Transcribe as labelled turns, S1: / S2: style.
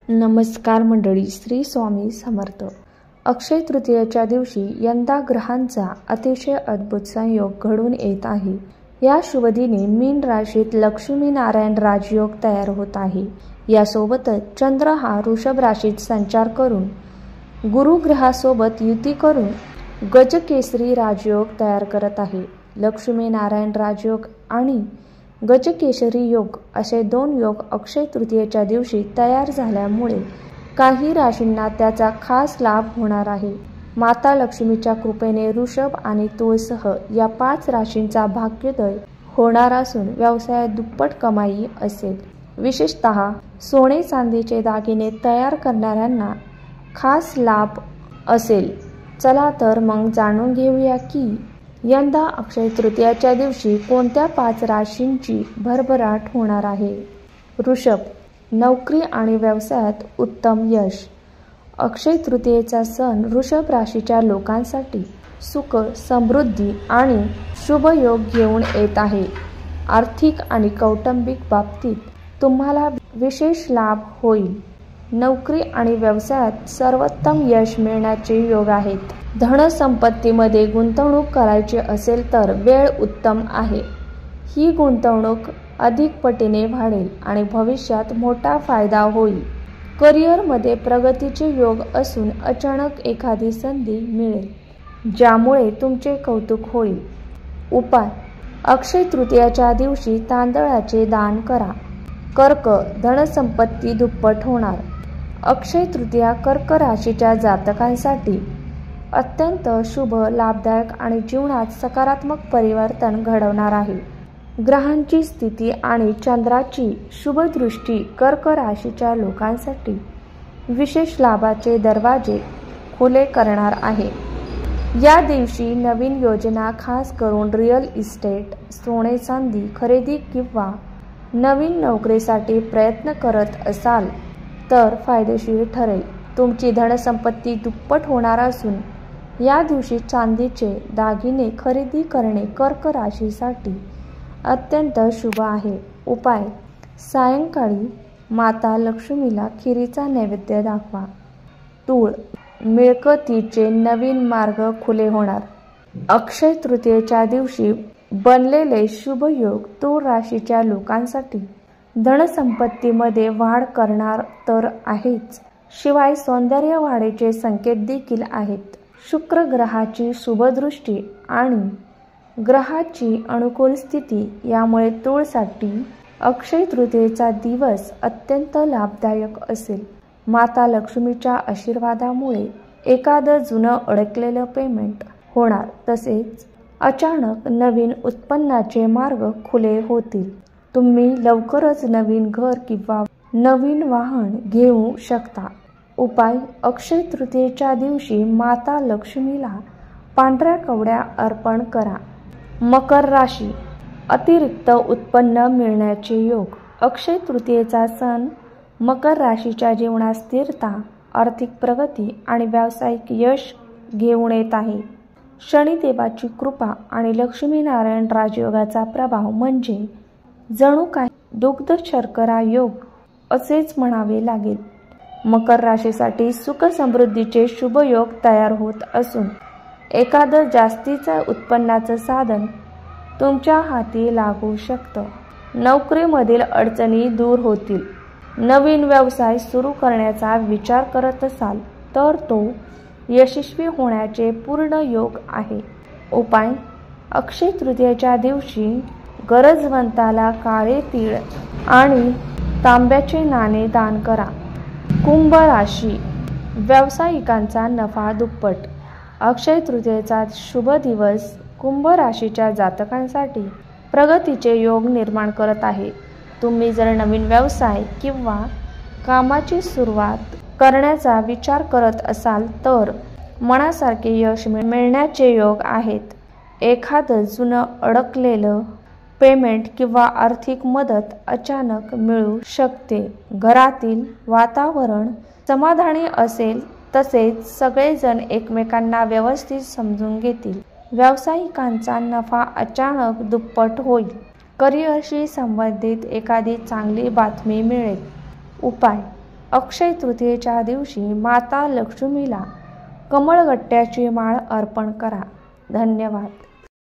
S1: नमस्कार मंडळी, श्री स्वामी समर्थ. अक्षय तृतीयेच्या दिवशी यंदा ग्रहांचा अतिशय अद्भुत संयोग घडून येत आहे. या शुभदिनी मीन राशीत लक्ष्मीनारायण राजयोग तयार होत आहे. यासोबतच चंद्र हा वृषभ राशीत संचार करून गुरु ग्रहासोबत युती करून गजकेसरी राजयोग तयार करत आहे. लक्ष्मीनारायण राजयोग आणि गजकेसरी योग असे दोन योग अक्षय तृतीयेच्या दिवशी तयार झाल्यामुळे काही राशींना त्याचा खास लाभ होणार आहे. माता लक्ष्मीच्या कृपेने वृषभ आणि तुळसह या 5 राशींचा भाग्योदय होणार असून व्यवसायात दुप्पट कमाई असेल. विशेषतः सोने चांदीचे दागिने तयार करणाऱ्यांना खास लाभ असेल. चला तर मग जाणून घेऊया की यंदा अक्षय तृतीयाच्या दिवशी कोणत्या 5 राशींची भरभराट होणार आहे. वृषभ, नोकरी आणि व्यवसायात उत्तम यश. अक्षय तृतीयेचा सण वृषभ राशीच्या लोकांसाठी सुख, समृद्धी आणि शुभ योग घेऊन येत आहे. आर्थिक आणि कौटुंबिक बाबतीत तुम्हाला विशेष लाभ होईल. नोकरी आणि व्यवसायात सर्वोत्तम यश मिळण्याचे योग आहेत. धनसंपत्तीमध्ये गुंतवणूक करायची असेल तर वेळ उत्तम आहे. ही गुंतवणूक अधिक पटीने वाढेल आणि भविष्यात मोठा फायदा होईल. करिअरमध्ये प्रगतीचे योग असून अचानक एखादी संधी मिळेल ज्यामुळे तुमचे कौतुक होईल. उपाय: अक्षय तृतीयाच्या दिवशी तांदळाचे दान करा. कर्क, धनसंपत्ती दुप्पट होणार. अक्षय तृतीया कर्क राशीच्या जातकांसाठी अत्यंत शुभ, लाभदायक आणि जीवनात सकारात्मक परिवर्तन घडवणार आहे. ग्रहांची स्थिती आणि चंद्राची शुभ दृष्टी कर्क राशीच्या लोकांसाठी विशेष लाभाचे दरवाजे खुले करणार आहे. या दिवशी नवीन योजना, खास करून रिअल इस्टेट, सोने चांदी खरेदी किंवा नवीन नोकरीसाठी प्रयत्न करत असाल तर फायदेशीर ठरेल. तुमची धनसंपत्ती दुप्पट होणार असून या दिवशी चांदीचे दागिने खरेदी करणे कर्क राशीसाठी अत्यंत शुभ आहे. उपाय: सायंकाळी माता लक्ष्मीला खिरीचा नैवेद्य दाखवा. तूळ, मिळकतीचे नवीन मार्ग खुले होणार. अक्षय तृतीयेच्या दिवशी बनलेले शुभ योग तूळ राशीच्या लोकांसाठी धनसंपत्तीमध्ये वाढ करणार तर आहेच, शिवाय सौंदर्य वाढीचे संकेत देखील आहेत. शुक्र ग्रहाची शुभदृष्टी आणि ग्रहाची अनुकूल स्थिती यामुळे तूळसाठी अक्षय तृतीयेचा दिवस अत्यंत लाभदायक असेल. माता लक्ष्मीच्या आशीर्वादामुळे एखादं जुनं अडकलेलं पेमेंट होणार, तसेच अचानक नवीन उत्पन्नाचे मार्ग खुले होतील. तुम्ही लवकरच नवीन घर किंवा नवीन वाहन घेऊ शकता. उपाय: अक्षय तृतीयेच्या दिवशी माता लक्ष्मीला पांढऱ्या कवड्या अर्पण करा. मकर राशी, अतिरिक्त उत्पन्न मिळण्याचे योग. अक्षय तृतीयेचा सण मकर राशीच्या जीवनात स्थिरता, आर्थिक प्रगती आणि व्यावसायिक यश घेऊन येत आहे. शनिदेवाची कृपा आणि लक्ष्मीनारायण राजयोगाचा प्रभाव म्हणजे जणू काही दुग्ध शर्करा योग असेच म्हणावे लागेल. मकर राशीसाठी सुख समृद्धीचे शुभ योग तयार होत असून एखादं जास्तीचं उत्पन्नाचं साधन तुमच्या हाती लागू शकतं. नोकरीमधील अडचणी दूर होतील. नवीन व्यवसाय सुरू करण्याचा विचार करत असाल तर तो यशस्वी होण्याचे पूर्ण योग आहे. उपाय: अक्षय तृतीयेच्या दिवशी गरजवंताला काळे तीळ आणि तांब्याचे नाणे दान करा. कुंभ राशी, व्यावसायिकांचा नफा दुप्पट. अक्षय तृतीयेचा शुभ दिवस कुंभ राशीच्या जातकांसाठी प्रगतीचे योग निर्माण करत आहे. तुम्ही जर नवीन व्यवसाय किंवा कामाची सुरुवात करण्याचा विचार करत असाल तर मनासारखे यश मिळण्याचे योग आहेत. एखादं जुनं अडकलेलं पेमेंट किंवा आर्थिक मदत अचानक मिळू शकते. घरातील वातावरण समाधानी असेल, तसेच सगळेजण एकमेकांना व्यवस्थित समजून घेतील. व्यावसायिकांचा नफा अचानक दुप्पट होईल. करिअरशी संबंधित एखादी चांगली बातमी मिळेल. उपाय: अक्षय तृतीयेच्या दिवशी माता लक्ष्मीला कमळगट्ट्याची माळ अर्पण करा. धन्यवाद.